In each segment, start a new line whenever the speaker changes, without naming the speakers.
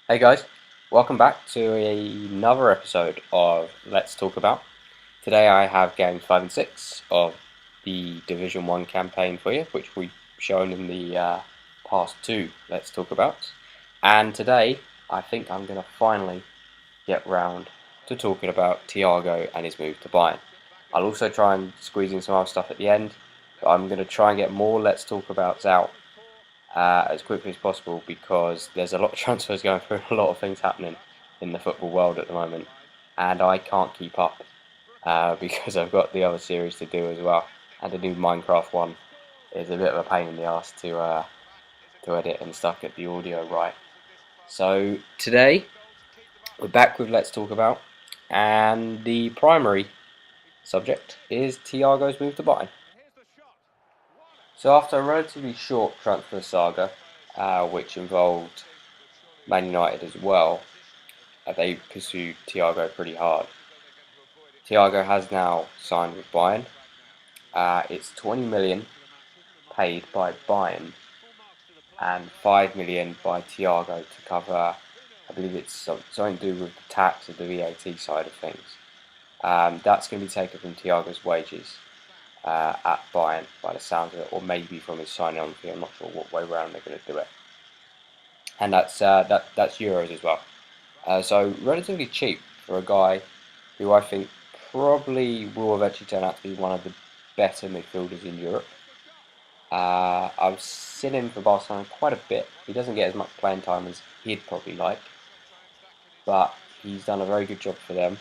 Hey guys, welcome back to another episode of Let's Talk About. Today I have games 5 and 6 of the Division 1 campaign for you, which we've shown in the past two Let's Talk About. And today I think I'm going to finally get round to talking about Thiago and his move to Bayern. I'll also try and squeeze in some other stuff at the end, but I'm going to try and get more Let's Talk Abouts out as quickly as possible because there's a lot of transfers going through, a lot of things happening in the football world at the moment, and I can't keep up because I've got the other series to do as well, and the new Minecraft one is a bit of a pain in the ass to edit and stuff, get the audio right. So today we're back with Let's Talk About, and the primary subject is Thiago's move to Bayern. So after a relatively short transfer saga, which involved Man United as well, they pursued Thiago pretty hard. Thiago has now signed with Bayern. It's 20 million paid by Bayern and 5 million by Thiago to cover, I believe it's something to do with the tax or the VAT side of things. That's going to be taken from Thiago's wages at Bayern by the sounds of it, or maybe from his signing on fee. I'm not sure what way around they're going to do it. And that's euros as well. So relatively cheap for a guy who I think probably will eventually turn out to be one of the better midfielders in Europe. I've seen him for Barcelona quite a bit. He doesn't get as much playing time as he'd probably like, but he's done a very good job for them.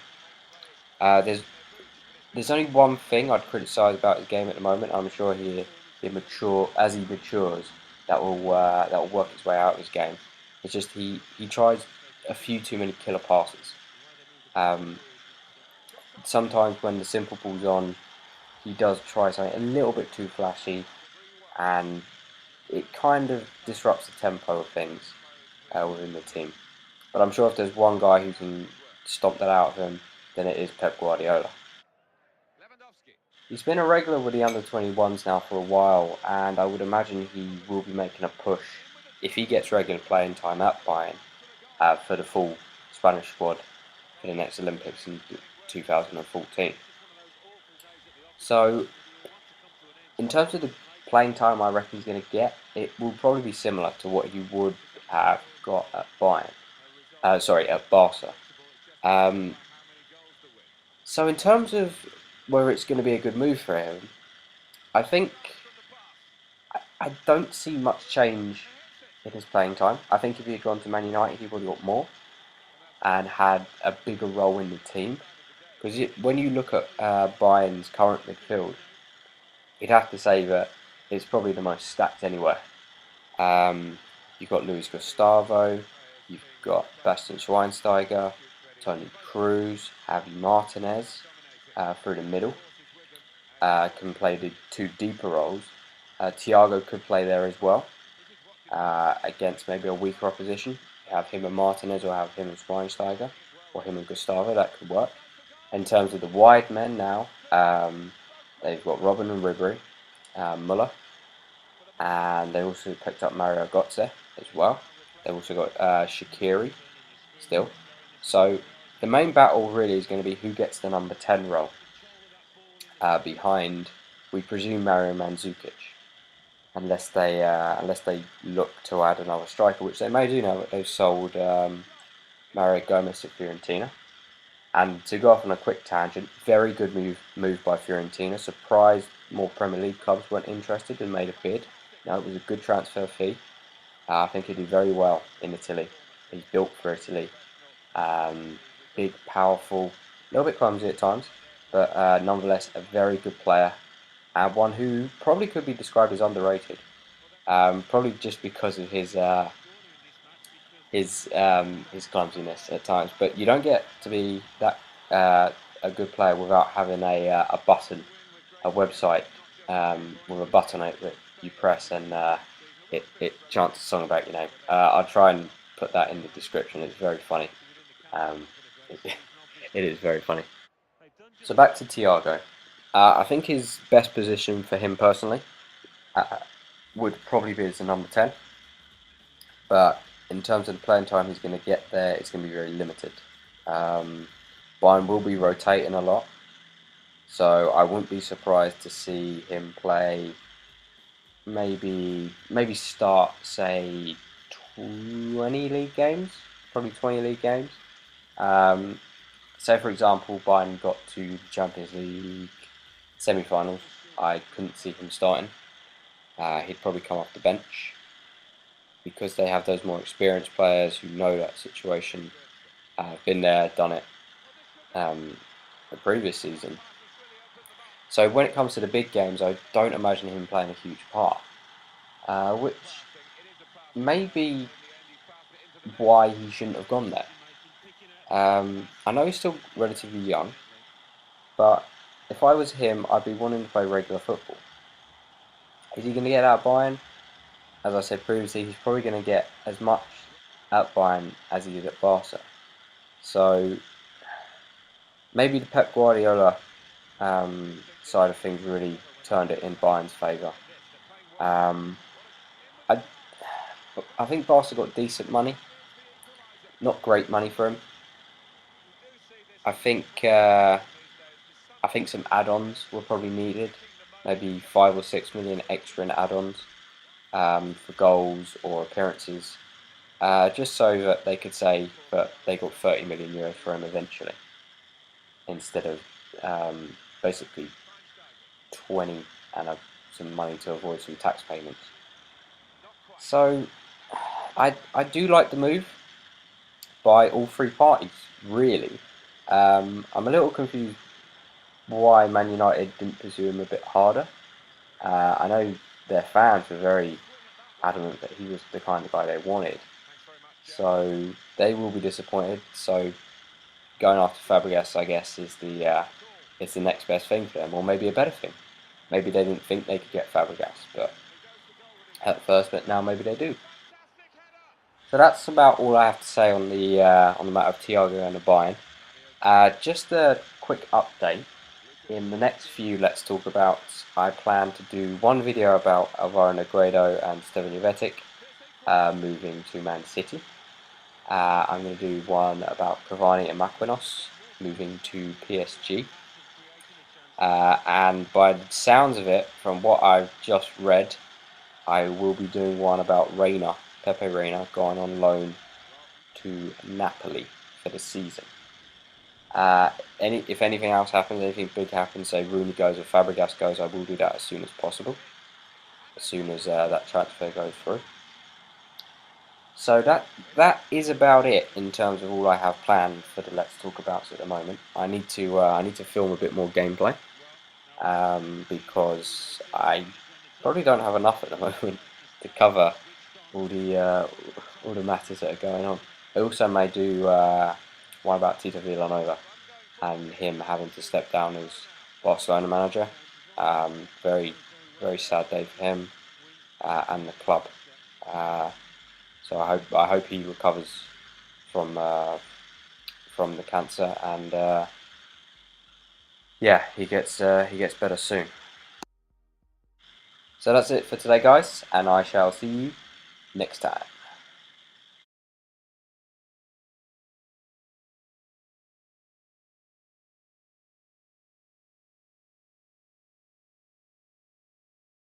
There's only one thing I'd criticise about his game at the moment. I'm sure as he matures, that will work its way out of his game. It's just he tries a few too many killer passes. Sometimes when the simple ball's on, he does try something a little bit too flashy, and it kind of disrupts the tempo of things within the team. But I'm sure if there's one guy who can stomp that out of him, then it is Pep Guardiola. He's been a regular with the under-21s now for a while, and I would imagine he will be making a push, if he gets regular playing time at Bayern, for the full Spanish squad for the next Olympics in 2014. So, in terms of the playing time I reckon he's going to get, it will probably be similar to what he would have got at at Barca. So in terms of whether it's going to be a good move for him, I think I don't see much change in his playing time. I think if he had gone to Man United, he would have got more and had a bigger role in the team. Because when you look at Bayern's current midfield, you'd have to say that it's probably the most stacked anywhere. You've got Luis Gustavo, you've got Bastian Schweinsteiger, Toni Kroos, Javi Martinez through the middle. Can play the two deeper roles. Thiago could play there as well against maybe a weaker opposition. You have him and Martinez, or have him and Schweinsteiger, or him and Gustavo. That could work. In terms of the wide men now, they've got Robin and Ribery, Muller, and they also picked up Mario Götze as well. They've also got Shaqiri still. So the main battle really is going to be who gets the number 10 role behind, we presume, Mario Mandzukic, unless they look to add another striker, which they may do now that they've sold Mario Gomez at Fiorentina. And to go off on a quick tangent, very good move by Fiorentina. Surprised more Premier League clubs weren't interested and made a bid. Now, it was a good transfer fee. I think he'd do very well in Italy. He's built for Italy. Big, powerful, a little bit clumsy at times, but nonetheless a very good player, and one who probably could be described as underrated. Probably just because of his clumsiness at times. But you don't get to be that a good player without having a button, a website with a button on it that you press and it chants a song about your name. I'll try and put that in the description. It's very funny. It is very funny. So back to Thiago. I think his best position for him personally would probably be as a number 10. But in terms of the playing time he's going to get there, it's going to be very limited. Bayern will be rotating a lot, so I wouldn't be surprised to see him play maybe start, say, 20 league games, probably 20 league games. Say for example Bayern got to the Champions League semi-finals, I couldn't see him starting. He'd probably come off the bench because they have those more experienced players who know that situation, been there, done it the previous season. So when it comes to the big games, I don't imagine him playing a huge part, which may be why he shouldn't have gone there. I know he's still relatively young, but if I was him, I'd be wanting to play regular football. Is he going to get out of Bayern? As I said previously, he's probably going to get as much at Bayern as he did at Barca. So maybe the Pep Guardiola side of things really turned it in Bayern's favour. I think Barca got decent money, not great money for him. I think some add-ons were probably needed, maybe 5 or 6 million extra in add-ons for goals or appearances, just so that they could say that they got 30 million euros for him eventually, instead of basically 20 and some money to avoid some tax payments. So I do like the move by all three parties, really. I'm a little confused why Man United didn't pursue him a bit harder. I know their fans were very adamant that he was the kind of guy they wanted, so they will be disappointed. So going after Fabregas, I guess, is the next best thing for them, or maybe a better thing. Maybe they didn't think they could get Fabregas, but at first, but now maybe they do. So that's about all I have to say on the matter of Thiago and the Bayern. Just a quick update. In the next few Let's Talk About, I plan to do one video about Alvaro Negredo and Stevan Jovetic moving to Man City. I'm going to do one about Cavani and Marquinhos moving to PSG. And by the sounds of it, from what I've just read, I will be doing one about Pepe Reina, going on loan to Napoli for the season. If anything else happens, anything big happens, say Rooney goes or Fabregas goes, I will do that as soon as possible, as soon as that transfer goes through. So that is about it in terms of all I have planned for the Let's Talk Abouts at the moment. I need to film a bit more gameplay because I probably don't have enough at the moment to cover all the matters that are going on. I also may do one about Tito Villanova and him having to step down as Barcelona manager. Very, very sad day for him and the club. So I hope he recovers from the cancer, and yeah, he gets better soon. So that's it for today, guys, and I shall see you next time.